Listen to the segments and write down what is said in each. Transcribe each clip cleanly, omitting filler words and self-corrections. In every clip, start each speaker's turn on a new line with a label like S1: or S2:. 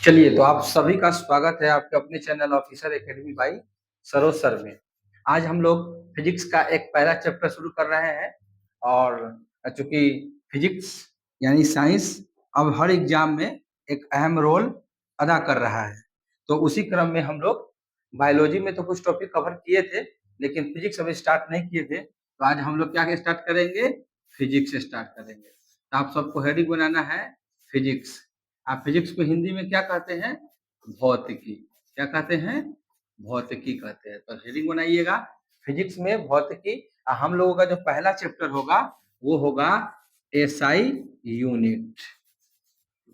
S1: चलिए, तो आप सभी का स्वागत है आपके अपने channel officer academy by Saroj sir में। आज हम लोग फिजिक्स का एक पहला चैप्टर शुरू कर रहे हैं और चूंकि फिजिक्स यानी साइंस अब हर एग्जाम में एक अहम रोल अदा कर रहा है, तो उसी क्रम में हम लोग बायोलॉजी में तो कुछ टॉपिक कवर किए थे, लेकिन फिजिक्स अभी स्टार्ट नहीं किए थे। तो आज हम लोग क्या स्टार्ट करेंगे? फिजिक्स से स्टार्ट करेंगे। तो आप सबको हेडिंग बनाना है फिजिक्स। आप फिजिक्स को हिंदी में क्या कहते हैं? भौतिकी। क्या कहते हैं? भौतिकी कहते हैं। तो हेडिंग बनाइएगा फिजिक्स में भौतिकी। हम लोगों का जो पहला चैप्टर होगा वो होगा एसआई यूनिट।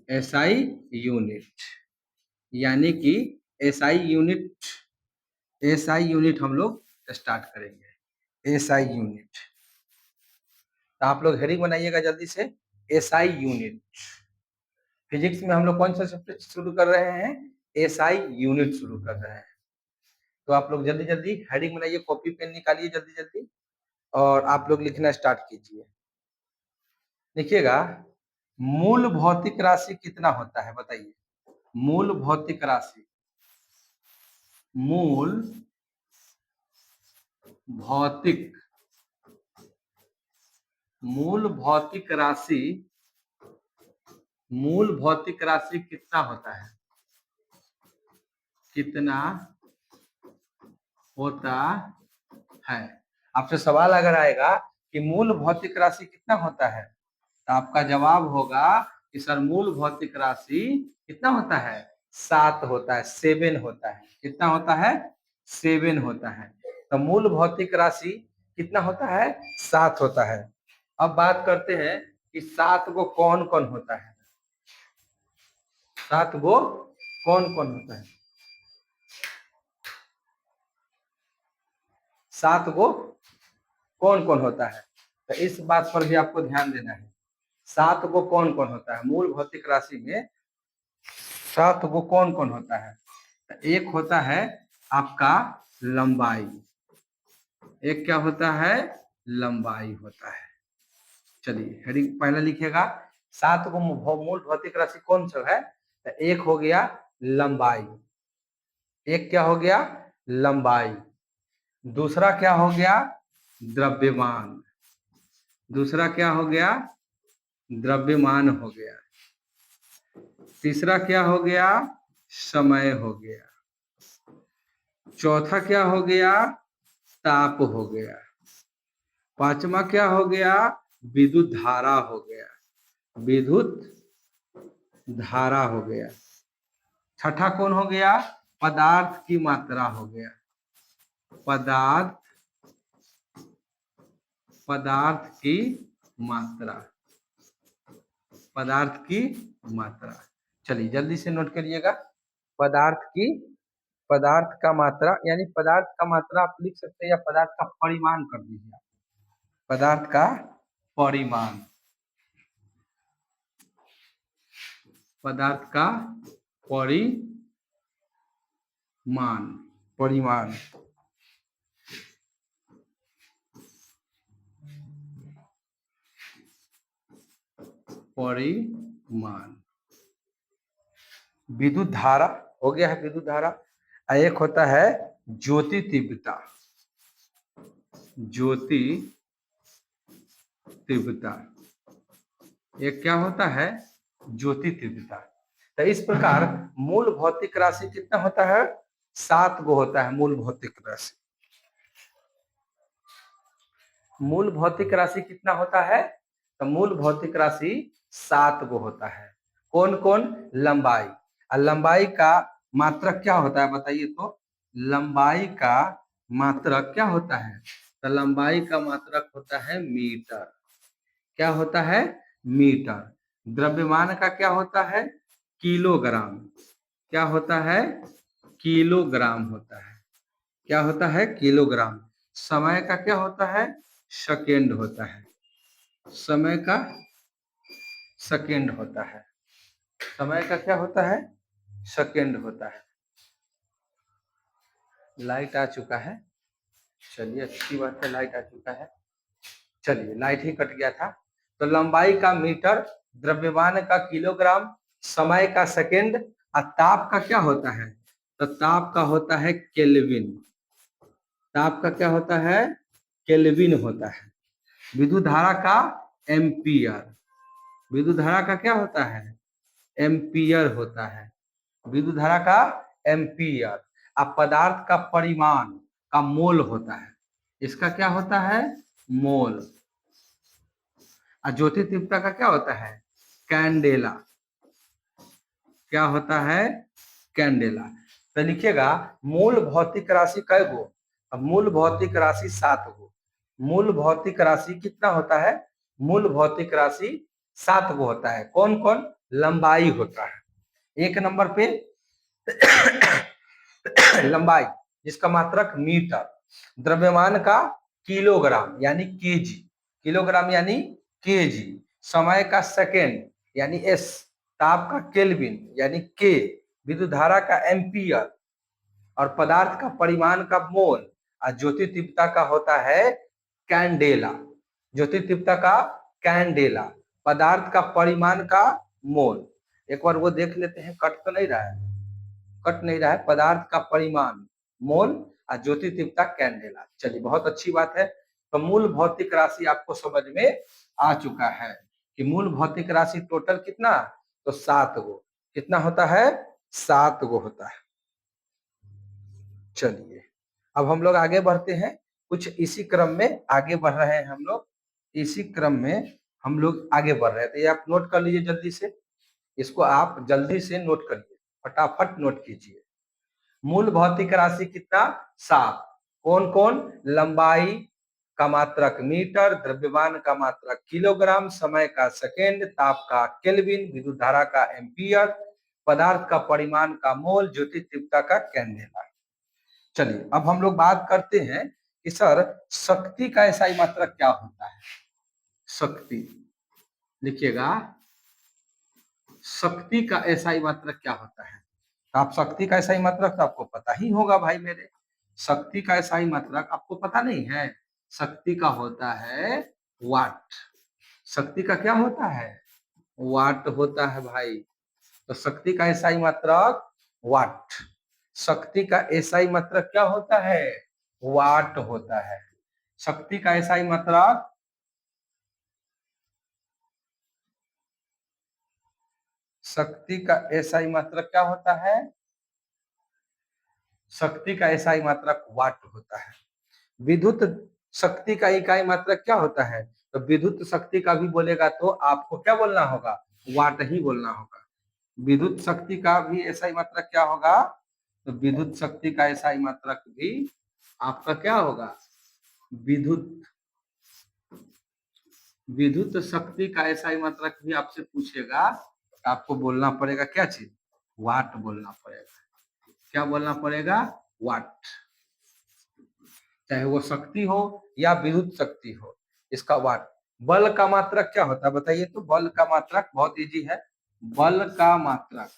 S1: एसआई यूनिट यानी कि एसआई यूनिट हम लोग स्टार्ट करेंगे। एसआई यूनिट, तो आप लोग हेडिंग बनाइएगा जल्दी से। SI unit. फिजिक्स में हम लोग कौन सा चैप्टर शुरू कर रहे हैं? एसआई यूनिट शुरू कर रहे हैं। तो आप लोग जल्दी जल्दी हेडिंग बनाइए, कॉपी पेन निकालिए जल्दी जल्दी और आप लोग लिखना स्टार्ट कीजिए। लिखिएगा, मूल भौतिक राशि कितना होता है? बताइए। मूल भौतिक राशि, मूल भौतिक मूल भौतिक राशि, मूल भौतिक राशि कितना होता है? कितना होता है? आपसे सवाल अगर आएगा कि मूल भौतिक राशि कितना होता है, तो आपका जवाब होगा कि सर मूल भौतिक राशि कितना होता है? 7 होता है, 7 होता है। कितना होता है? 7 होता है। तो मूल भौतिक राशि कितना होता है? 7 होता है। अब बात करते हैं कि 7 गो कौन कौन होता है? 7 गो कौन कौन होता है? 7 गो कौन कौन होता है? तो इस बात पर भी आपको ध्यान देना है। 7 गो कौन कौन होता है मूल भौतिक राशि में? 7 गो कौन कौन होता है? एक होता है आपका लंबाई। एक क्या होता है? लंबाई होता है। चलिए हेडिंग पहला लिखिएगा, 7 गो मूल भौतिक राशि कौन सा है? तो एक हो गया लंबाई। एक क्या हो गया? लंबाई। दूसरा क्या हो गया? द्रव्यमान। दूसरा क्या हो गया? द्रव्यमान हो गया। तीसरा क्या हो गया? समय हो गया। चौथा क्या हो गया? ताप हो गया। पांचवा क्या हो गया? विद्युत धारा हो गया। विद्युत धारा हो गया। छठा कौन हो गया? पदार्थ की मात्रा हो गया। पदार्थ की मात्रा। पदार्थ की मात्रा। चलिए जल्दी से नोट करिएगा। पदार्थ का मात्रा यानी पदार्थ का मात्रा आप लिख सकते हैं या पदार्थ का परिमाण कर दीजिए। पदार्थ का परिमाण। पदार्थ का परिमाण। परिमाण। परिमाण। विद्युत धारा हो गया है। विद्युत धारा। एक होता है ज्योति तीव्रता। ज्योति तीव्रता। एक क्या होता है? ज्योति तीव्रता। तो इस प्रकार मूल भौतिक राशि कितना होता है? 7 गो होता है मूल भौतिक राशि। मूल भौतिक राशि कितना होता है? तो मूल भौतिक राशि 7 गो होता है। कौन कौन? लंबाई। और लंबाई का मात्रक क्या होता है बताइए तो? लंबाई का मात्रक क्या होता है? तो लंबाई का मात्रक होता है मीटर। क्या होता है? मीटर। द्रव्यमान का क्या होता है? किलोग्राम। क्या होता है? किलोग्राम होता है। क्या होता है? किलोग्राम। समय का क्या होता है? सेकेंड होता है। समय का सेकेंड होता है। समय का क्या होता है? सेकेंड होता है। लाइट आ चुका है। चलिए अच्छी बात है, लाइट आ चुका है। चलिए लाइट ही कट गया था। तो लंबाई का मीटर, द्रव्यमान का किलोग्राम, समय का सेकेंड और ताप का क्या होता है? तो ताप का होता है केल्विन। ताप का क्या होता है? केल्विन होता है। विद्युत धारा का एम्पियर। विद्युत धारा का क्या होता है? एम्पियर होता है। विद्युत धारा का एम्पियर। अब पदार्थ का परिमाण का मोल होता है। इसका क्या होता है? मोल। और ज्योति तीव्रता का क्या होता है? कैंडेला। क्या होता है? कैंडेला। तो लिखिएगा मूल भौतिक राशि कै गो? अब मूल भौतिक राशि 7 गो। मूल भौतिक राशि कितना होता है? मूल भौतिक राशि 7 गो होता है। कौन कौन? लंबाई होता है। एक नंबर पे लंबाई जिसका मात्रक मीटर। द्रव्यमान का किलोग्राम यानी केजी। किलोग्राम यानी केजी। समय का सेकेंड यानी एस। ताप का केल्विन यानी के। विद्युत धारा का एम्पियर और पदार्थ का परिमाण का मोल। और ज्योति तीव्रता का होता है कैंडेला। ज्योति तीव्रता का कैंडेला। पदार्थ का परिमाण का मोल। एक बार वो देख लेते हैं, कट तो नहीं रहा है? कट नहीं रहा है। पदार्थ का परिमाण मोल और ज्योति तीव्रता कैंडेला। चलिए बहुत अच्छी बात है। तो मूल भौतिक राशि आपको समझ में आ चुका है कि मूल भौतिक राशि टोटल कितना? तो 7 गो। कितना होता है? 7 गो होता है। चलिए अब हम लोग आगे बढ़ते हैं। कुछ इसी क्रम में आगे बढ़ रहे हैं हम लोग। इसी क्रम में हम लोग आगे बढ़ रहे हैं। तो ये आप नोट कर लीजिए जल्दी से। इसको आप जल्दी से नोट करिए, फटाफट नोट कीजिए। मूल भौतिक राशि कितना? 7। कौन कौन? लंबाई का मात्रक मीटर, द्रव्यमान का मात्रक किलोग्राम, समय का सेकेंड, ताप का केल्विन, विद्युत धारा का एम्पियर, पदार्थ का परिमाण का मोल, ज्योति तीव्रता का कैंडेला। चलिए अब हम लोग बात करते हैं कि सर शक्ति का एसआई मात्रक क्या होता है? शक्ति लिखिएगा, शक्ति का एसआई मात्रक क्या होता है? तो आप शक्ति का एसआई मात्रक तो आपको पता ही होगा भाई मेरे। शक्ति का एसआई मात्रक आपको पता नहीं है? शक्ति का होता है वाट। शक्ति का क्या होता है? वाट होता है भाई। तो शक्ति का एसआई मात्रक वाट। शक्ति का एसआई मात्रक क्या होता है? वाट होता है। शक्ति का एसआई मात्रक शक्ति का एसआई मात्रक क्या होता है? शक्ति का एसआई मात्रक वाट होता है। विद्युत शक्ति का इकाई मात्रक क्या होता है? तो विद्युत शक्ति का भी बोलेगा तो आपको क्या बोलना होगा? वाट ही बोलना होगा। विद्युत शक्ति का भी एसआई मात्रक क्या होगा? तो विद्युत शक्ति का एसआई मात्रक भी आपका क्या होगा? विद्युत विद्युत शक्ति का एसआई मात्रक भी आपसे पूछेगा, आपको बोलना पड़ेगा क्या चीज? वाट बोलना पड़ेगा। क्या बोलना पड़ेगा? वाट। चाहे वो शक्ति हो या विद्युत शक्ति हो, इसका वाट। बल का मात्रक क्या होता है बताइए? तो बल का मात्रक बहुत इजी है। बल का मात्रक,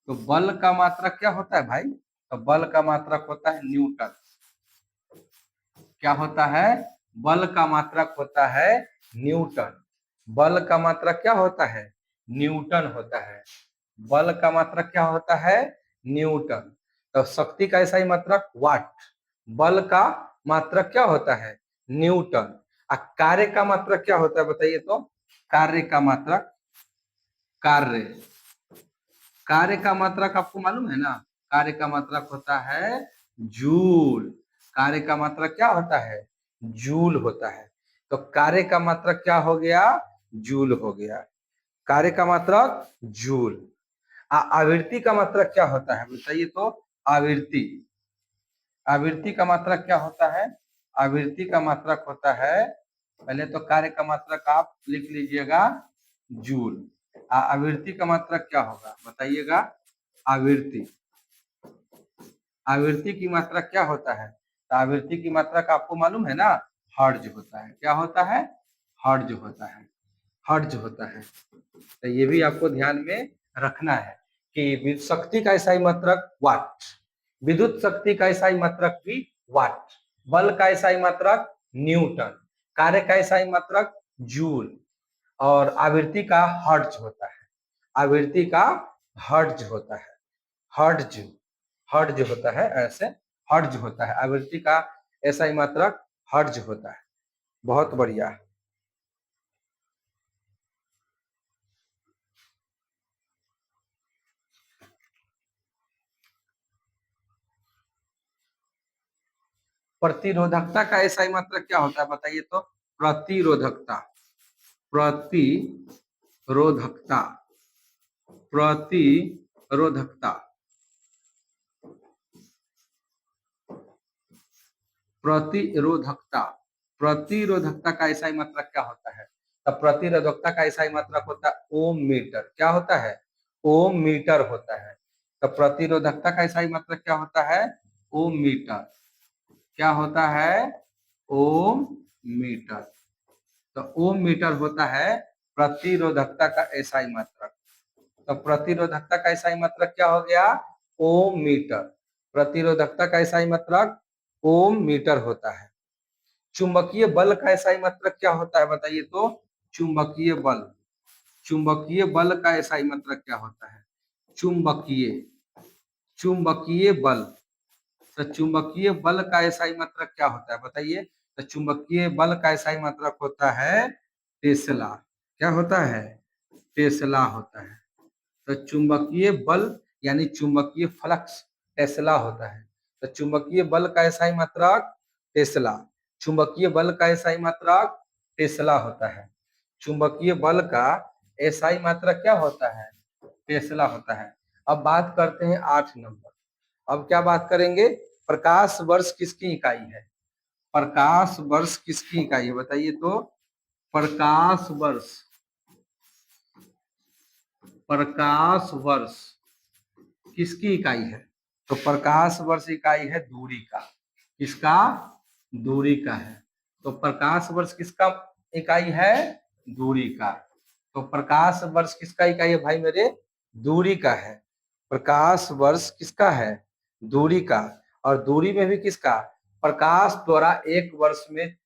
S1: तो बल का मात्रक क्या होता है भाई? तो बल का मात्रक होता है न्यूटन। क्या होता है? बल का मात्रक होता है न्यूटन। बल का मात्रक क्या होता है? न्यूटन होता है। बल का मात्रक क्या होता है? न्यूटन। तो शक्ति का ऐसा ही मात्रक वाट। बल का मात्रक क्या होता है? न्यूटन। और कार्य का मात्रक क्या होता है बताइए तो? कार्य का मात्रक, कार्य कार्य का मात्रक आपको मालूम है ना? कार्य का मात्रक होता है जूल। कार्य का मात्रक क्या होता है? जूल होता है। तो कार्य का मात्रक क्या हो गया? जूल हो गया। कार्य का मात्रक जूल। आवृत्ति का मात्रक क्या होता है बताइए तो? आवृत्ति। आवृत्ति का मात्रक क्या होता है? आवृत्ति का मात्रक होता है, पहले तो कार्य का मात्रक आप लिख लीजिएगा जूल। आवृत्ति का मात्रक क्या होगा बताइएगा? आवृत्ति। आवृत्ति की मात्रक क्या होता है? तो आवृत्ति की मात्रक आपको मालूम है ना? हर्ज होता है। क्या होता है? हर्ज होता है। हर्ज होता है। तो ये भी आपको ध्यान में रखना है कि शक्ति का एसआई मात्रक वाट, विद्युत शक्ति का एसआई मात्रक भी वाट, बल का एसआई मात्रक न्यूटन, कार्य का एसआई मात्रक जूल और आवृत्ति का हर्ज होता है। आवृत्ति का हर्ज होता है। हर्ट्ज, हर्ट्ज होता है ऐसे, हर्ट्ज होता है, आवृत्ति का SI मात्रक हर्ट्ज होता है। बहुत बढ़िया। प्रतिरोधकता का SI मात्रक क्या होता है बताइए तो? प्रतिरोधकता, प्रतिरोधकता, प्रतिरोधकता, प्रतिरोधकता, प्रतिरोधकता का SI मात्रक क्या होता है? तब प्रतिरोधकता का SI मात्रक होता है ओम मीटर। क्या होता है? ओम मीटर होता है। तब प्रतिरोधकता का SI मात्रक क्या होता है? ओम मीटर। क्या होता है? ओम मीटर। तो ओम मीटर होता है प्रतिरोधकता का SI मात्रक। तो प्रतिरोधकता का SI मात्रक क्या हो गया? ओम मीटर। प्रतिरोधकता का SI मात्रक ओम मीटर होता है। चुंबकीय बल का SI मात्रक क्या होता है बताइए तो? चुंबकीय बल, चुंबकीय बल का SI मात्रक क्या होता है? चुंबकीय, चुंबकीय बल। तो चुंबकीय बल का SI मात्रक क्या होता है बताइए? तो चुंबकीय बल का SI मात्रक होता है टेस्ला। क्या होता है? टेस्ला होता है। तो चुंबकीय बल यानी चुंबकीय फ्लक्स टेस्ला होता है। तो चुंबकीय बल का SI मात्रक टेस्ला, चुंबकीय बल का SI मात्रक टेस्ला होता है। चुंबकीय बल का SI मात्रक क्या होता है? टेस्ला होता है। अब बात करते हैं 8 नंबर। अब क्या बात करेंगे? प्रकाश वर्ष किसकी इकाई है? प्रकाश वर्ष किसकी इकाई है बताइए तो? प्रकाश वर्ष, प्रकाश वर्ष किसकी इकाई है? तो प्रकाश वर्ष इकाई है दूरी का। किसका? दूरी का है। तो प्रकाश वर्ष किसका इकाई है? दूरी का। तो प्रकाश वर्ष किसका इकाई है भाई मेरे? दूरी का है। प्रकाश वर्ष किसका है? दूरी का। और दूरी में भी किसका? प्रकाश द्वारा एक वर्ष में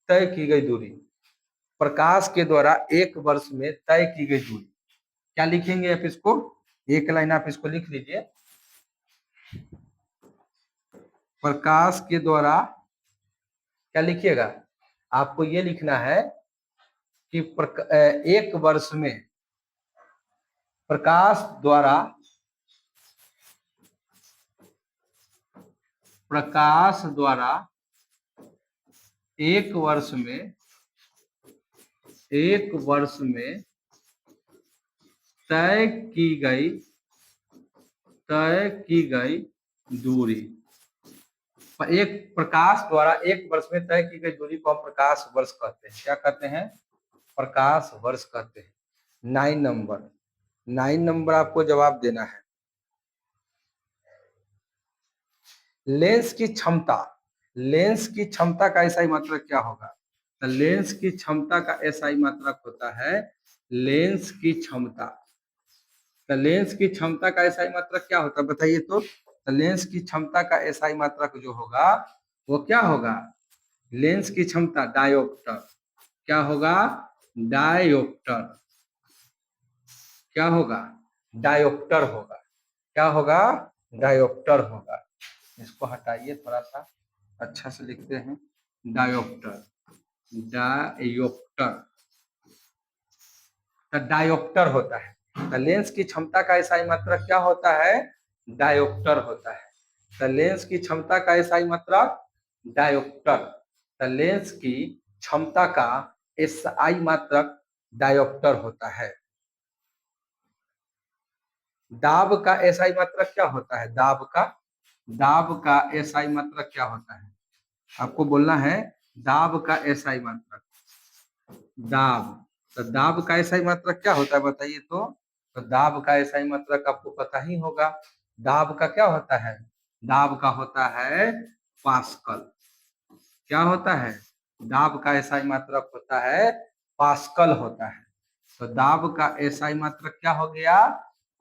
S1: तय की गई दूरी। प्रकाश के द्वारा एक वर्ष में तय की गई दूरी। क्या लिखेंगे आप इसको? एक लाइन आप इसको लिख लीजिए। प्रकाश के द्वारा क्या लिखिएगा? आपको ये लिखना है कि एक वर्ष में प्रकाश द्वारा, प्रकाश द्वारा एक वर्ष में, एक वर्ष में तय की गई, तय की गई दूरी। एक प्रकाश द्वारा एक वर्ष में तय की गई दूरी को हम प्रकाश वर्ष कहते हैं। क्या कहते हैं? प्रकाश वर्ष कहते हैं। 9 नंबर, 9 नंबर आपको जवाब देना है। लेंस की क्षमता, लेंस की क्षमता का SI मात्रक क्या होगा? तो लेंस की क्षमता का SI मात्रक होता है, लेंस की क्षमता। तो लेंस की क्षमता का SI मात्रक क्या होता है बताइए तो? लेंस की क्षमता का SI मात्रक जो होगा वो क्या होगा? लेंस की क्षमता डायोप्टर। क्या होगा? डायोप्टर। क्या होगा? डायोप्टर होगा। क्या होगा? डायोप्टर होगा। इसको हटाइए थोड़ा सा, अच्छा से लिखते हैं। Dioptre, dioptre. तो डायोप्टर होता है। तो लेंस की क्षमता का SI मात्रक क्या होता है? डायोप्टर होता है। तो लेंस की क्षमता का SI मात्रक डायोप्टर। तो लेंस की क्षमता का SI मात्रक डायोप्टर होता है। दाब का SI मात्रक क्या होता है? दाब का, दाब का SI मात्रक क्या होता है? आपको बोलना है दाब का SI मात्रक। दाब, तो दाब का SI मात्रक क्या होता है बताइए तो दाब का SI मात्रक आपको पता ही होगा। दाब का क्या होता है? दाब का होता है पास्कल। क्या होता है? दाब का SI मात्रक होता है पास्कल होता है। तो दाब का SI मात्रक क्या हो गया?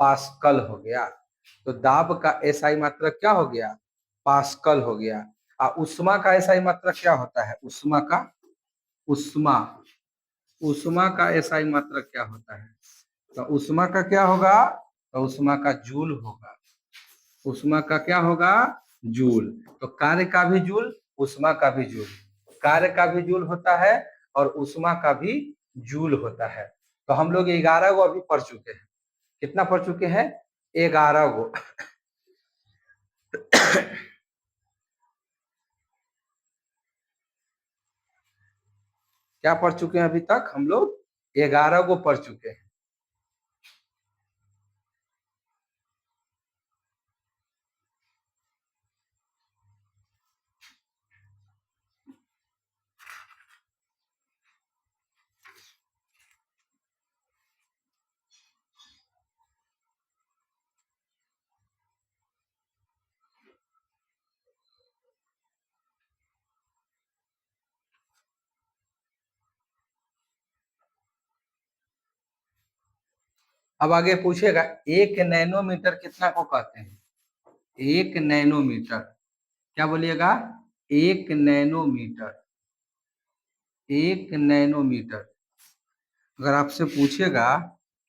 S1: पास्कल हो गया। तो दाब का SI मात्रक क्या हो गया? पास्कल हो गया। और उष्मा का SI मात्रक क्या होता है? उष्मा का, उष्मा, उष्मा का SI मात्रक क्या होता है? तो उष्मा का क्या होगा? तो उष्मा का जूल होगा। ऊष्मा का क्या होगा, जूल। तो कार्य का भी जूल, ऊष्मा का भी जूल, कार्य का भी जूल होता है और ऊष्मा का भी जूल होता है। तो हम लोग 11 गो अभी पढ़ चुके हैं। कितना पढ़ चुके हैं, 11 गो। क्या पढ़ चुके हैं अभी तक हम लोग, 11 गो पढ़ चुके हैं। अब आगे पूछेगा 1 नैनोमीटर कितना को कहते हैं, 1 नैनोमीटर, क्या बोलिएगा, 1 नैनोमीटर, 1 नैनोमीटर। अगर आपसे पूछेगा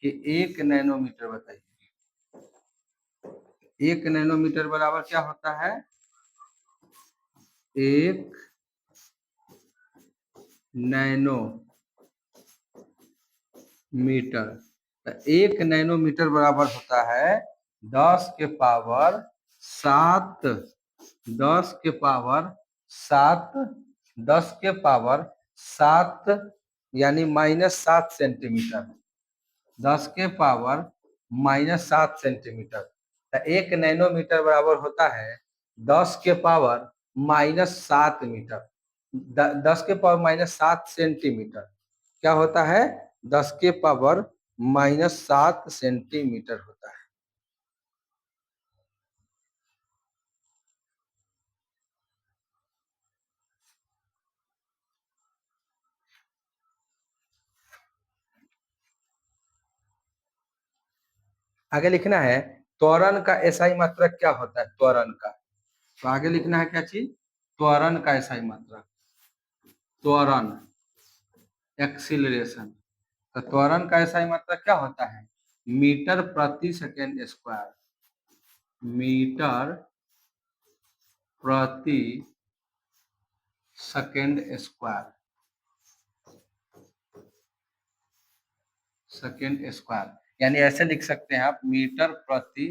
S1: कि 1 नैनोमीटर बताइए, 1 नैनोमीटर बराबर क्या होता है, 1 नैनोमीटर। तो 1 नैनोमीटर बराबर होता है 10 के पावर 7, 10 के पावर 7, 10 के पावर 7 यानी -7 सेंटीमीटर, 10 के पावर -7 सेंटीमीटर। तो 1 नैनोमीटर बराबर होता है 10 के पावर -7 मीटर, 10 के पावर -7 सेंटीमीटर। क्या होता है, 10 के पावर -7 सेंटीमीटर होता है। आगे लिखना है त्वरण का एसआई मात्रक क्या होता है, त्वरण का। तो आगे लिखना है क्या चीज, त्वरण का एसआई मात्रक, त्वरण, एक्सीलरेशन। तो त्वरण का एसआई मात्रक क्या होता है, मीटर प्रति सेकेंड स्क्वायर, मीटर प्रति सेकेंड स्क्वायर, सेकेंड स्क्वायर। यानी ऐसे लिख सकते हैं आप, मीटर प्रति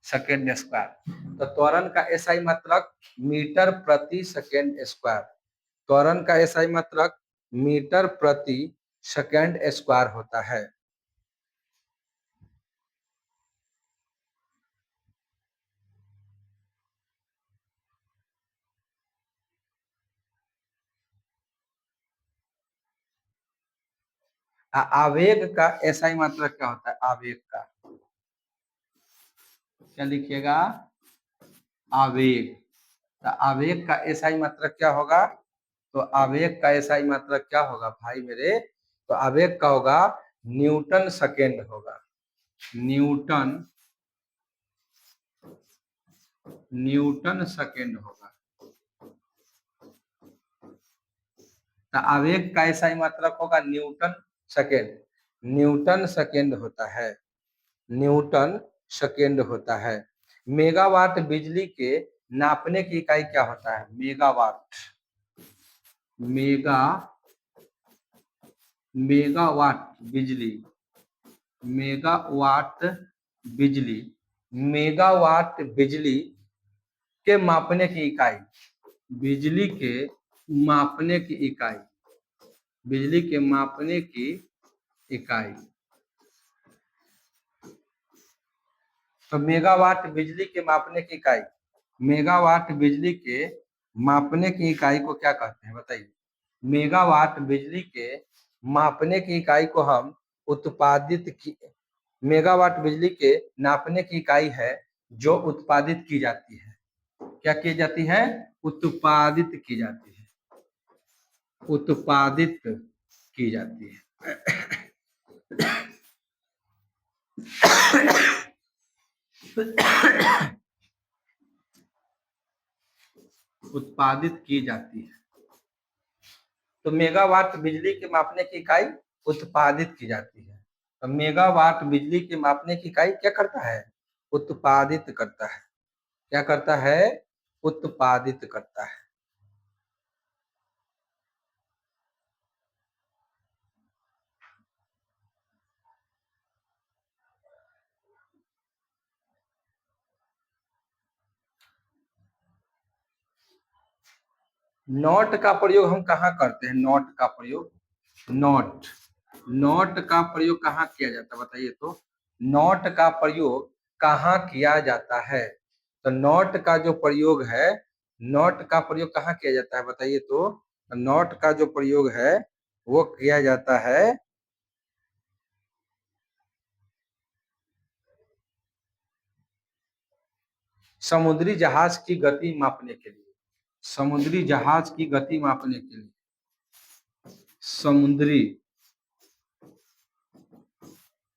S1: सेकेंड स्क्वायर। तो त्वरण का एसआई मात्रक मीटर प्रति सेकेंड स्क्वायर, त्वरण का एसआई मात्रक मीटर प्रति सेकेंड स्क्वायर होता है। आवेग का एसआई मात्रक क्या होता है, आवेग का, क्या लिखिएगा, आवेग। तो आवेग का एसआई मात्रक क्या होगा, तो आवेग का एसआई मात्रक क्या होगा भाई मेरे, तो आवेग का होगा न्यूटन सेकेंड होगा, न्यूटन, न्यूटन सेकेंड होगा। तो आवेग का एसआई मात्रक होगा न्यूटन सेकेंड, न्यूटन सेकेंड होता है, न्यूटन सेकेंड होता है। मेगावाट बिजली के नापने की इकाई क्या होता है, मेगावाट, मेगा, मेगावाट बिजली, मेगावाट बिजली, मेगावाट बिजली के मापने की इकाई, बिजली के मापने की इकाई, बिजली के मापने की इकाई। तो मेगावाट बिजली के मापने की इकाई, मेगावाट बिजली के मापने की इकाई को क्या कहते हैं बताइए, मेगावाट बिजली के मापने की इकाई को हम उत्पादित की, मेगावाट बिजली के नापने की इकाई है जो उत्पादित की जाती है, क्या की जाती है, उत्पादित की जाती है, उत्पादित की जाती है। उत्पादित की जाती है। तो मेगावाट बिजली के मापने की इकाई उत्पादित की जाती है। तो मेगावाट बिजली के मापने की इकाई क्या करता है, उत्पादित करता है। क्या करता है? उत्पादित करता है। नॉट का प्रयोग हम कहाँ करते हैं? नॉट का प्रयोग, नॉट, नॉट का प्रयोग कहाँ किया जाता है बताइए तो? नॉट का प्रयोग कहाँ किया जाता है? तो नॉट का जो प्रयोग है, नॉट का प्रयोग कहाँ किया जाता है बताइए तो? नॉट का जो प्रयोग है वो किया जाता है समुद्री जहाज की गति मापने के लिए। समुद्री जहाज की गति मापने के लिए, समुद्री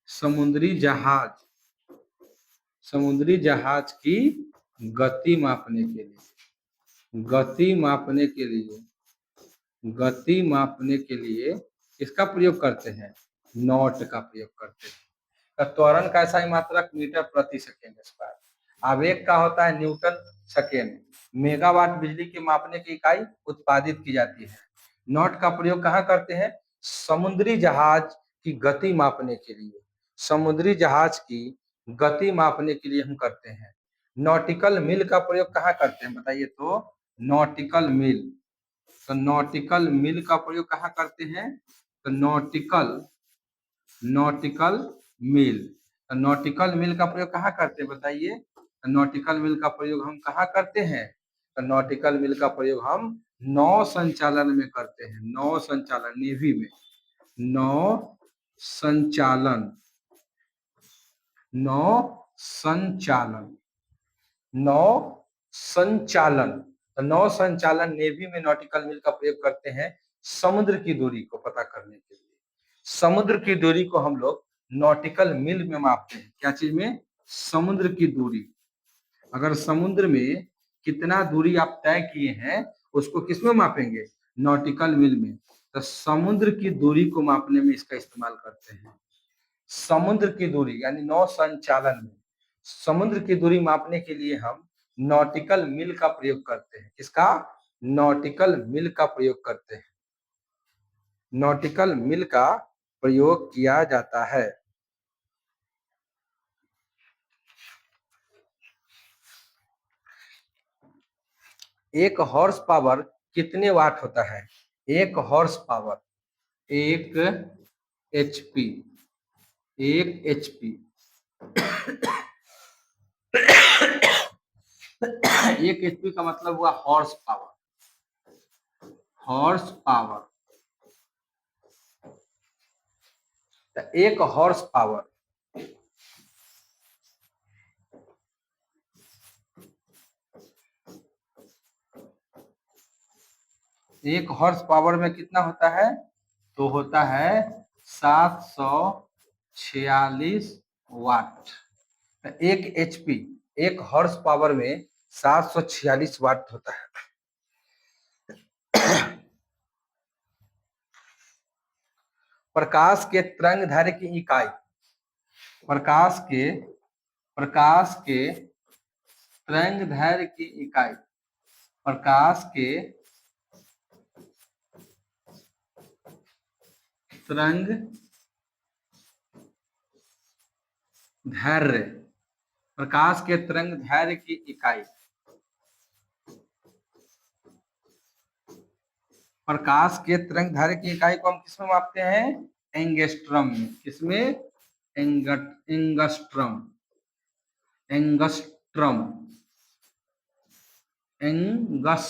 S1: समुद्री जहाज, समुद्री जहाज की गति मापने के लिए, गति मापने के लिए, गति मापने के लिए किसका प्रयोग करते हैं? नॉट का प्रयोग करते हैं। तो त्वरण का ऐसा ही मात्रक मीटर प्रति सेकेंड स्क्वायर। आवेग का होता है न्यूटन सेकेंड। मेगावाट बिजली के मापने की इकाई उत्पादित की जाती है। नॉट का प्रयोग कहाँ करते हैं? समुद्री जहाज की गति मापने के लिए, समुद्री जहाज की गति मापने के लिए हम करते हैं। नॉटिकल मील का प्रयोग कहाँ करते हैं बताइए तो? नॉटिकल मील, तो नॉटिकल मील का प्रयोग कहाँ करते हैं? तो नॉटिकल, नॉटिकल मील, तो नॉटिकल मील का प्रयोग कहाँ करते हैं बताइए? तो नॉटिकल मील का प्रयोग हम कहाँ करते हैं? तो नॉटिकल मील का प्रयोग हम नौ संचालन में करते हैं। नौ संचालन, नेवी में नौ संचालन, नौ संचालन, नौ संचालन, तो नौ संचालन नेवी में नॉटिकल मील का प्रयोग करते हैं समुद्र की दूरी को पता करने के लिए। समुद्र की दूरी को हम लोग नॉटिकल मील में मापते हैं। क्या चीज में? समुद्र की दूरी। अगर समुद्र में कितना दूरी आप तय किए हैं उसको किसमें मापेंगे? नॉटिकल मील में। तो समुद्र की दूरी को मापने में इसका इस्तेमाल करते हैं। समुद्र की दूरी यानी नौ संचालन में समुद्र की दूरी मापने के लिए हम नॉटिकल मील का प्रयोग करते हैं। किसका? नॉटिकल मील का प्रयोग करते हैं। नॉटिकल मील का प्रयोग किया जाता है। एक हॉर्स पावर कितने वाट होता है? एक हॉर्स पावर, एक एचपी, एक एचपी, एक एचपी का मतलब हुआ हॉर्स पावर, हॉर्स पावर। तो एक हॉर्स पावर, एक हॉर्स पावर में कितना होता है? तो होता है 746 वाट। तो एक एचपी, एक हॉर्स पावर में 746 वाट होता है। प्रकाश के तरंग दैर्ध्य की इकाई, प्रकाश के, प्रकाश के तरंग दैर्ध्य की इकाई, प्रकाश के तरंग दैर्ध्य, प्रकाश के तरंग दैर्ध्य की इकाई, प्रकाश के तरंग दैर्ध्य की इकाई को हम किसमें मापते हैं? एंगस्ट्रम में। किसमें? Angstrom, angstrom, Angus,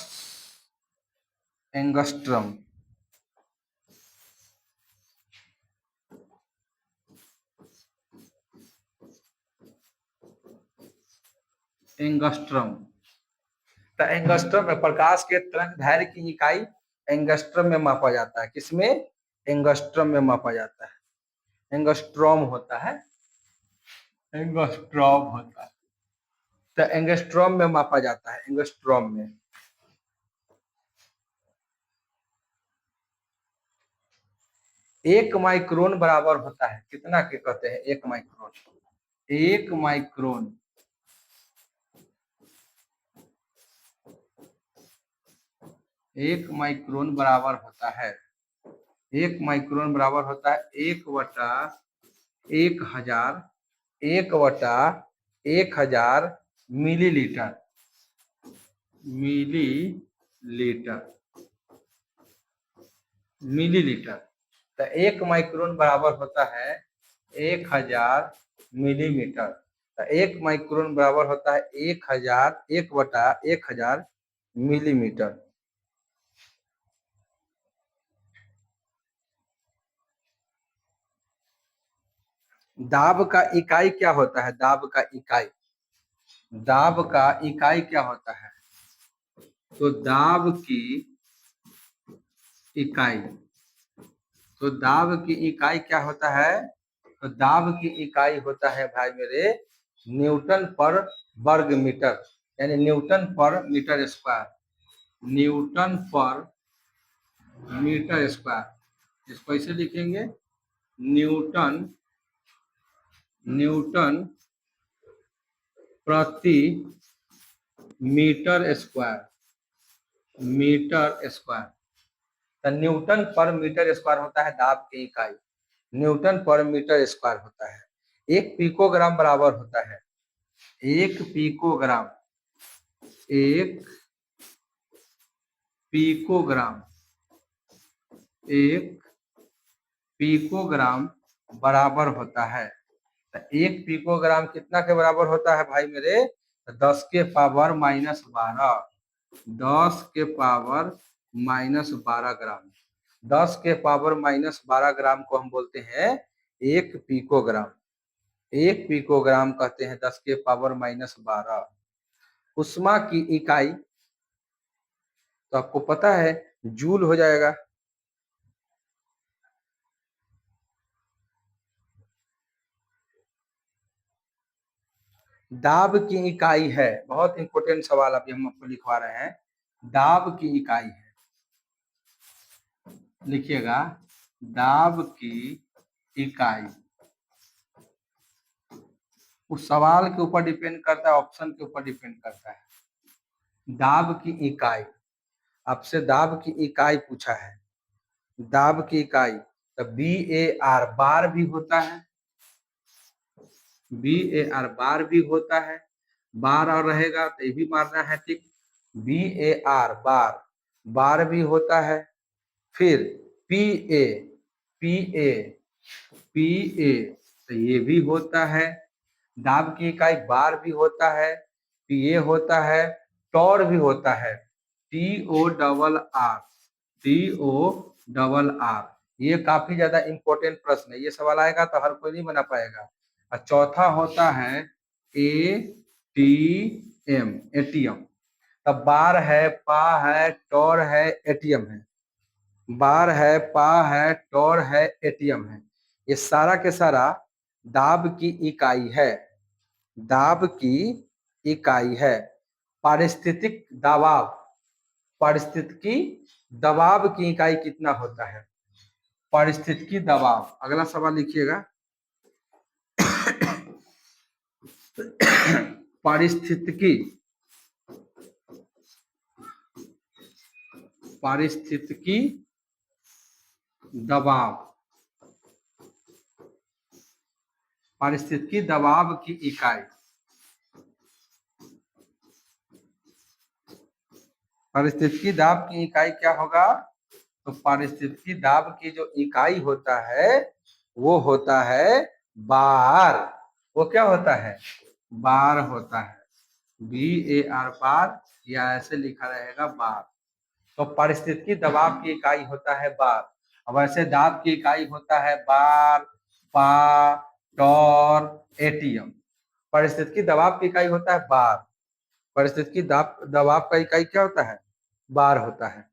S1: angstrom. Angstrom, तो एंगस्ट्रम में प्रकाश के तरंग दैर्ध्य की इकाई एंगस्ट्रम में मापा जाता है। किसमें? एंगस्ट्रम में मापा जाता है। एंगस्ट्रॉम होता है, एंगस्ट्रॉम होता है, तो एंगस्ट्रॉम में मापा जाता है। एंगस्ट्रॉम में एक माइक्रोन बराबर होता है कितना के कहते हैं? एक माइक्रोन, एक माइक्रोन, 1 माइक्रोन बराबर होता है, 1 माइक्रोन बराबर होता है 1/1000, 1/1000 मिलीलीटर, मिलीलीटर, मिलीलीटर। तो 1 माइक्रोन बराबर होता है 1000 मिलीमीटर। तो 1 माइक्रोन बराबर होता है 1000, 1/1000 मिलीमीटर। दाब का इकाई क्या होता है? दाब का इकाई, दाब का इकाई क्या होता है? तो दाब की इकाई, तो दाब की इकाई क्या होता है? तो दाब की इकाई होता है भाई मेरे न्यूटन पर वर्ग मीटर, यानी न्यूटन पर मीटर स्क्वायर, न्यूटन पर मीटर स्क्वायर। इसको ऐसे लिखेंगे न्यूटन, न्यूटन प्रति मीटर स्क्वायर, मीटर स्क्वायर। तो न्यूटन पर मीटर स्क्वायर होता है दाब की इकाई, न्यूटन पर मीटर स्क्वायर होता है। 1 पिकोग्राम बराबर होता है 1 पिकोग्राम, 1 पिकोग्राम, 1 पिकोग्राम बराबर होता है। तो 1 पिकोग्राम कितना के बराबर होता है भाई मेरे? 10 के पावर -12, 10 के पावर -12 ग्राम, 10 के पावर -12 ग्राम को हम बोलते हैं 1 पिकोग्राम, 1 पिकोग्राम कहते हैं 10 के पावर -12। उष्मा की इकाई तो आपको पता है जूल हो जाएगा। दाब की इकाई है, बहुत इंपॉर्टेंट सवाल अभी हम आपको लिखवा रहे हैं। दाब की इकाई है, लिखिएगा दाब की इकाई। उस सवाल के ऊपर डिपेंड करता है, ऑप्शन के ऊपर डिपेंड करता है। दाब की इकाई, आपसे दाब की इकाई पूछा है, दाब की इकाई तो BAR, बार भी होता है, BAR बार भी होता है, बार और रहेगा तो ये भी मारना है ठीक। BAR बार, बार भी होता है। फिर PA, PA, PA तो ये भी होता है। दाब की इकाई बार भी होता है, PA होता है, टॉर भी होता है, TORR, TORR। ये काफी ज्यादा इंपॉर्टेंट प्रश्न है, ये सवाल आएगा तो हर कोई नहीं बना पाएगा। और चौथा होता है ATM, ATM। तब बार है, पा है, टॉर है, ATM है, बार है, पा है, टॉर है, ATM है। ये सारा के सारा दाब की इकाई है, दाब की इकाई है। पारिस्थितिक दबाव, पारिस्थितिकी दबाव की इकाई कितना होता है? पारिस्थितिकी दबाव, अगला सवाल लिखिएगा पारिस्थितिकी, पारिस्थितिकी दबाव, पारिस्थितिकी दबाव की इकाई, पारिस्थितिकी दाब की इकाई क्या होगा? तो पारिस्थितिकी दाब की जो इकाई होता है वो होता है बार। वो क्या होता है? बार होता है, BAR बार, या ऐसे लिखा रहेगा बार। तो पारिस्थितिकी दबाव की इकाई होता है बार। अब ऐसे दाब की इकाई होता है बार, पा, टॉर, ATM। पारिस्थितिकी दबाव की इकाई होता है बार, परिस्थितिकी दबाव का इकाई क्या होता है? बार होता है।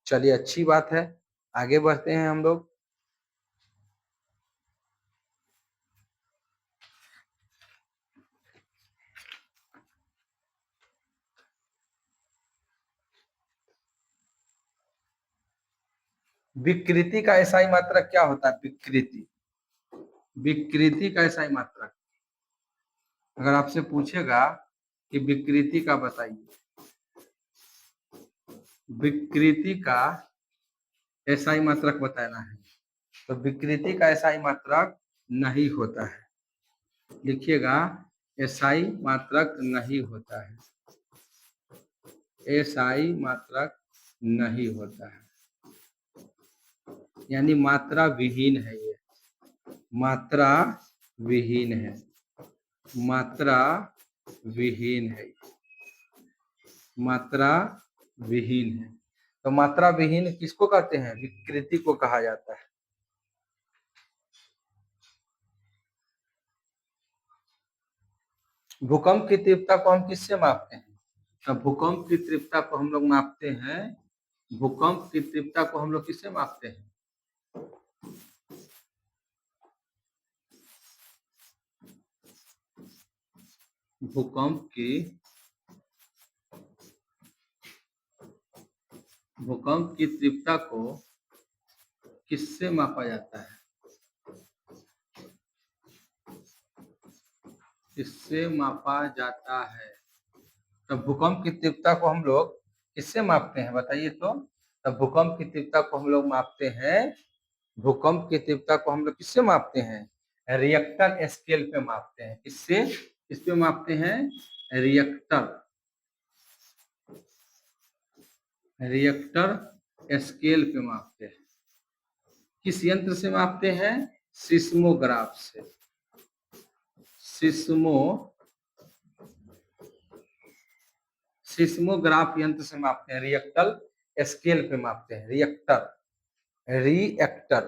S1: चलिए अच्छी बात है, आगे बढ़ते हैं हम लोग। विकृति का एसआई मात्रक क्या होता है? विकृति, विकृति का एसआई मात्रक अगर आपसे पूछेगा कि विकृति का बताइए, विकृति का एसआई मात्रक बताना है। तो विकृति का एसआई मात्रक नहीं होता है, लिखिएगा एसआई मात्रक नहीं होता है, एसआई मात्रक नहीं होता है, यानी मात्रा विहीन है, ये मात्रा विहीन है, मात्रा विहीन है, मात्रा विहीन है। तो मात्रा विहीन किसको कहते हैं? विकृति को कहा जाता है। भूकंप की तीव्रता को हम किससे मापते हैं? तो भूकंप की तीव्रता को हम लोग मापते हैं, भूकंप की तीव्रता को हम लोग किससे मापते हैं? भूकंप की तीव्रता को किससे मापा जाता है? किससे मापा जाता है? तो भूकंप की तीव्रता को हम लोग किससे मापते हैं बताइए तो? भूकंप की तीव्रता को हम लोग मापते हैं, भूकंप की तीव्रता को हम लोग किससे मापते हैं? रिएक्टर स्केल पे मापते हैं। किससे? किस पे मापते हैं? रिएक्टर स्केल पे मापते हैं। किस यंत्र से मापते हैं? सिस्मोग्राफ से। सिस्मोग्राफ यंत्र से मापते हैं, रिएक्टर स्केल पे मापते हैं। रिएक्टर रिएक्टर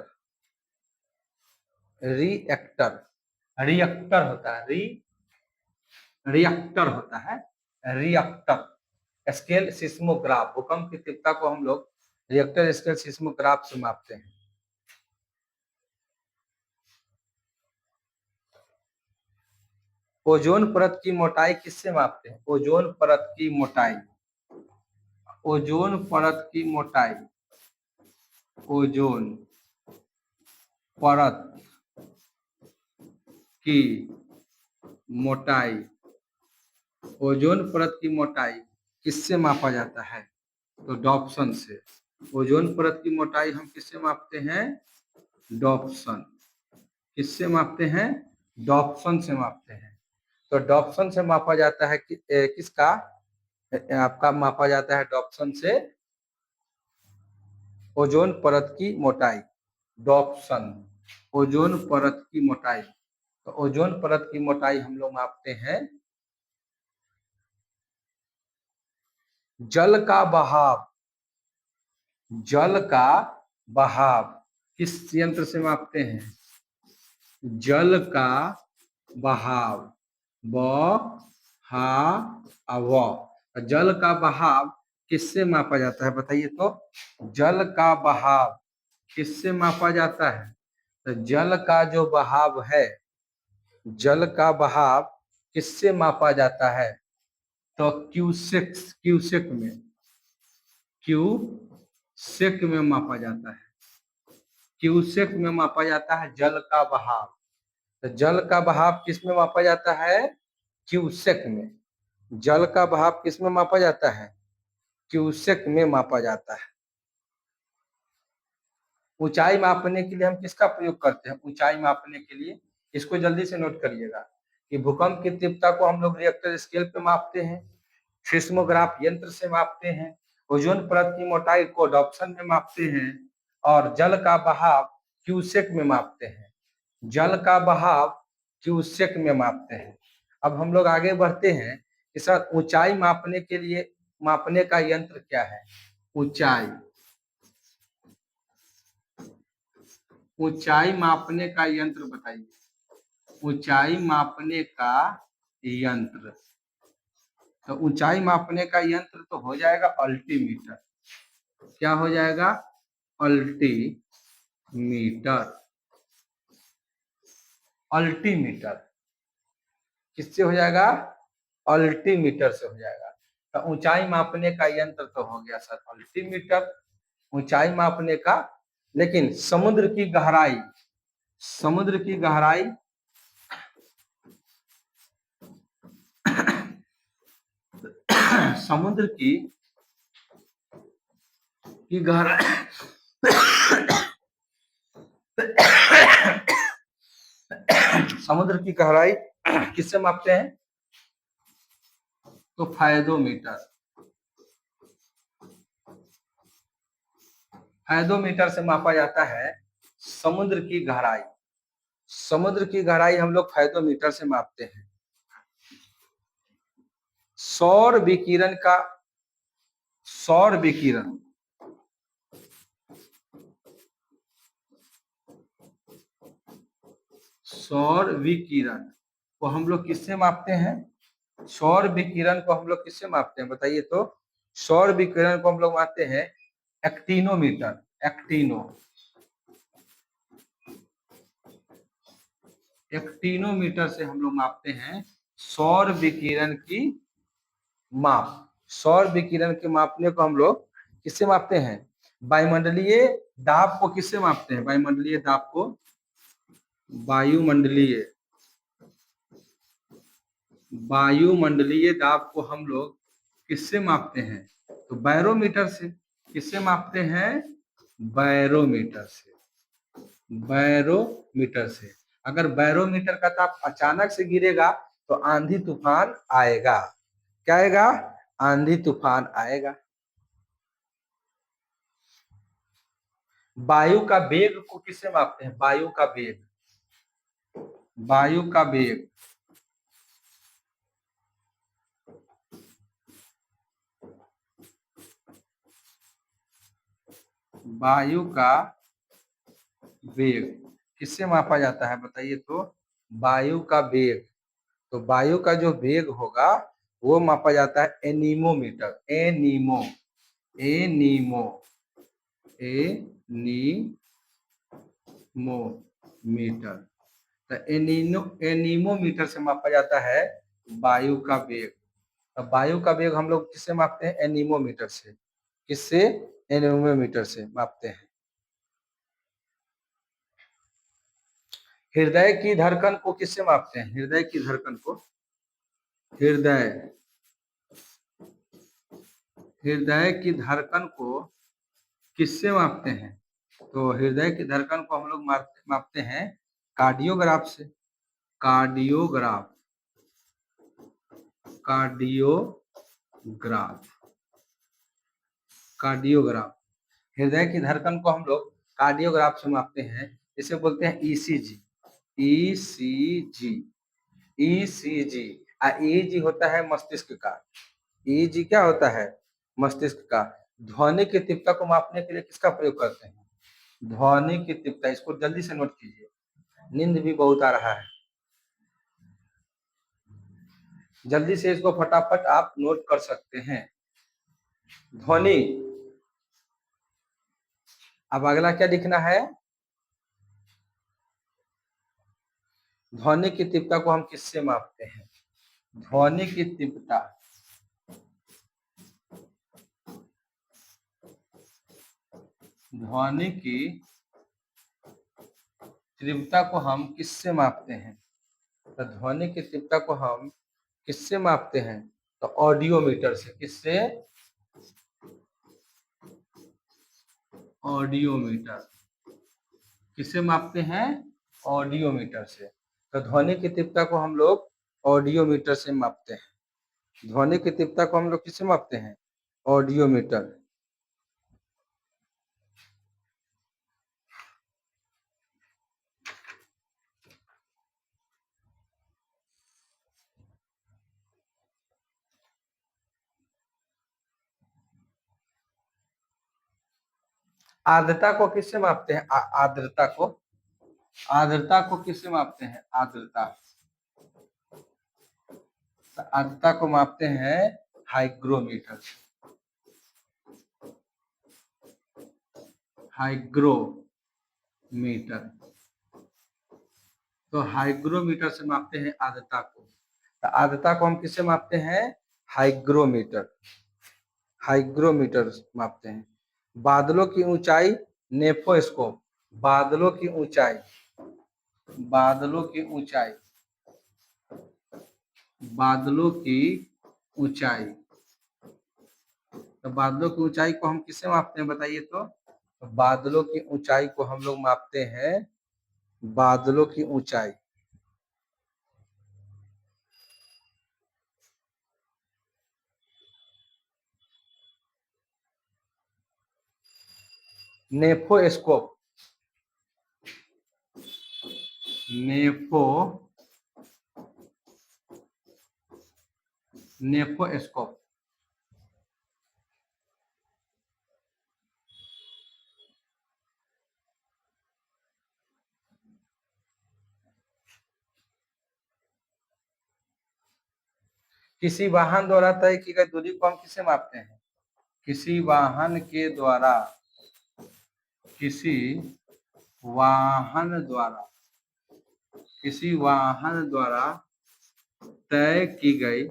S1: होता है, रिएक्टर होता है, रिएक्टर स्केल सिस्मोग्राफ। भूकंप की तीव्रता को हम लोग रिएक्टर स्केल सिस्मोग्राफ से मापते हैं। ओजोन परत की मोटाई किससे मापते हैं? ओजोन परत की मोटाई, ओजोन परत की मोटाई, ओजोन परत की मोटाई, ओजोन परत की मोटाई किससे मापा जाता है? तो डॉप्सन से। ओजोन परत की मोटाई हम किससे मापते हैं? डॉप्सन। किससे मापते हैं? डॉप्सन से मापते हैं। तो डॉप्सन से मापा जाता है कि किसका? आपका मापा जाता है डॉप्सन से ओजोन परत की मोटाई। डॉप्सन, ओजोन परत की मोटाई। तो ओजोन परत की मोटाई हम लोग मापते हैं। जल का बहाव, जल का बहाव किस यंत्र से मापते हैं? जल का बहाव, जल का बहाव किससे मापा जाता है बताइए तो? जल का बहाव किससे मापा जाता है? तो जल का जो बहाव है, जल का बहाव किससे मापा जाता है? तो क्यूसेक में मापा जाता है। क्यूसेक में मापा जाता है जल का बहाव। तो जल का बहाव किस में मापा जाता है? क्यूसेक में। जल का बहाव किस में मापा जाता है? क्यूसेक में मापा जाता है। ऊंचाई मापने के लिए हम किसका प्रयोग करते हैं? ऊंचाई मापने के लिए इसको जल्दी से नोट करिएगा कि भूकंप की तीव्रता को हम लोग रिएक्टर स्केल पे मापते हैं, सिस्मोग्राफ यंत्र से मापते हैं, ओजोन परत की मोटाई को डॉप्सन में मापते हैं, और जल का बहाव क्यूसेक में मापते हैं। जल का बहाव क्यूसेक में मापते हैं। अब हम लोग आगे बढ़ते हैं कि सर ऊंचाई मापने के लिए मापने का यंत्र क्या है? ऊंचाई, ऊंचाई मापने का यंत्र बताइए। ऊंचाई मापने का यंत्र, तो ऊंचाई मापने का यंत्र तो हो जाएगा अल्टीमीटर। क्या हो जाएगा? अल्टीमीटर। अल्टीमीटर किससे हो जाएगा? अल्टीमीटर से हो जाएगा। तो ऊंचाई मापने का यंत्र तो हो गया सर अल्टीमीटर, ऊंचाई मापने का। लेकिन समुद्र की गहराई, समुद्र की गहराई समुद्र की की गहराई समुद्र की गहराई किससे मापते हैं? तो फायदोमीटर, फायदोमीटर से मापा जाता है समुद्र की गहराई। समुद्र की गहराई हम लोग फायदोमीटर से मापते हैं। सौर विकिरण का, सौर विकिरण, सौर विकिरण को हम लोग किससे मापते हैं? सौर विकिरण को हम लोग किससे मापते हैं बताइए तो? सौर विकिरण को हम लोग मापते हैं एक्टिनोमीटर, एक्टिनो, एक्टिनोमीटर से हम लोग मापते हैं सौर विकिरण की माप। सौर विकिरण के मापने को हम लोग किससे मापते हैं? वायुमंडलीय दाब को किससे मापते हैं? वायुमंडलीय दाब को, वायुमंडलीय, वायुमंडलीय दाब को हम लोग किससे मापते हैं? तो बैरोमीटर से। किससे मापते हैं? बैरोमीटर से, बैरोमीटर से। अगर बैरोमीटर का ताप अचानक से गिरेगा तो आंधी तूफान आएगा। क्या आएगा? आंधी तूफान आएगा। वायु का वेग को किससे मापते हैं? वायु का वेग, वायु का वेग, वायु का वेग किससे मापा जाता है बताइए तो? वायु का वेग, तो वायु का जो वेग होगा वो मापा जाता है एनीमोमीटर, एनीमो, एनीमो, एनीमोमीटर। तो एनीमोमीटर से मापा जाता है वायु का वेग। अब वायु का वेग हम लोग किससे मापते हैं? एनीमोमीटर से। किससे? एनीमोमीटर से मापते हैं। हृदय की धड़कन को किससे मापते हैं? हृदय की धड़कन को, हृदय, हृदय की धड़कन को किससे मापते हैं? तो हृदय की धड़कन को हम लोग मापते हैं कार्डियोग्राफ से। Cardiograph, cardiograph, cardiograph. हृदय की धड़कन को हम लोग कार्डियोग्राफ से मापते हैं। इसे बोलते हैं ईसीजी, ईसीजी, ईसीजी। ईजी होता है मस्तिष्क का। ईजी क्या होता है? मस्तिष्क का। ध्वनि की तीव्रता को मापने के लिए किसका प्रयोग करते हैं? ध्वनि की तीव्रता। इसको जल्दी से नोट कीजिए, नींद भी बहुत आ रहा है। जल्दी से इसको फटाफट आप नोट कर सकते हैं। ध्वनि। अब अगला क्या लिखना है? ध्वनि की तीव्रता को हम किससे मापते हैं? ध्वनि की तीव्रता, ध्वनि की तीव्रता को हम किससे मापते हैं? तो ध्वनि की तीव्रता को हम किससे मापते हैं? तो ऑडियोमीटर से। किससे? ऑडियोमीटर। किससे मापते हैं? ऑडियोमीटर से। तो ध्वनि की तीव्रता को हम लोग ऑडियोमीटर से मापते हैं। ध्वनि की तीव्रता को हम लोग किससे मापते हैं? ऑडियोमीटर। आर्द्रता को किससे मापते हैं? आर्द्रता को, आर्द्रता को किससे मापते हैं? आर्द्रता, तो आर्द्रता को मापते हैं हाइग्रोमीटर, हाइग्रोमीटर। तो हाइग्रोमीटर से मापते हैं आर्द्रता को। तो आर्द्रता को हम किससे मापते हैं? हाइग्रोमीटर, हाइग्रोमीटर मापते हैं। बादलों की ऊंचाई, नेफोस्कोप। बादलों की ऊंचाई, बादलों की ऊंचाई, बादलों की ऊंचाई तो बादलों की ऊंचाई को हम किससे मापते हैं बताइए तो बादलों की ऊंचाई को हम लोग मापते हैं, बादलों की ऊंचाई नेफोस्कोप, नेफो नेफोस्कोप। किसी वाहन द्वारा तय की गई दूरी को हम किससे मापते हैं? किसी वाहन के द्वारा, किसी वाहन द्वारा, किसी वाहन द्वारा तय की गई,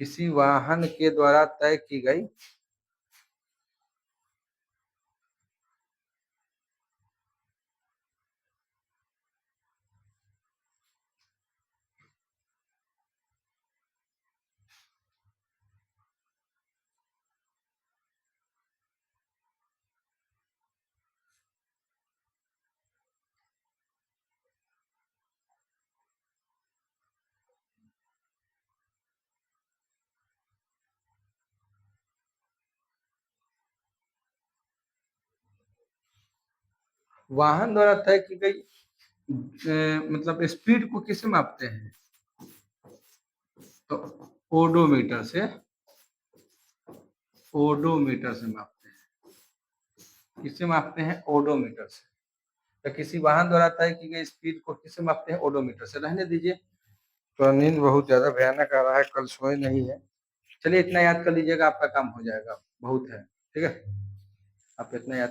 S1: किसी वाहन के द्वारा तय की गई वाहन द्वारा तय की गई मतलब स्पीड को किससे मापते हैं? तो ओडोमीटर से, ओडोमीटर से मापते हैं। किससे मापते हैं? ओडोमीटर से। तो किसी वाहन द्वारा तय की गई स्पीड को किससे मापते हैं? ओडोमीटर से। रहने दीजिए, तो नींद बहुत ज्यादा भयानक आ रहा है, कल सोए नहीं है। चलिए इतना याद कर लीजिएगा, आपका काम हो जाएगा, बहुत है। ठीक है, आप इतना याद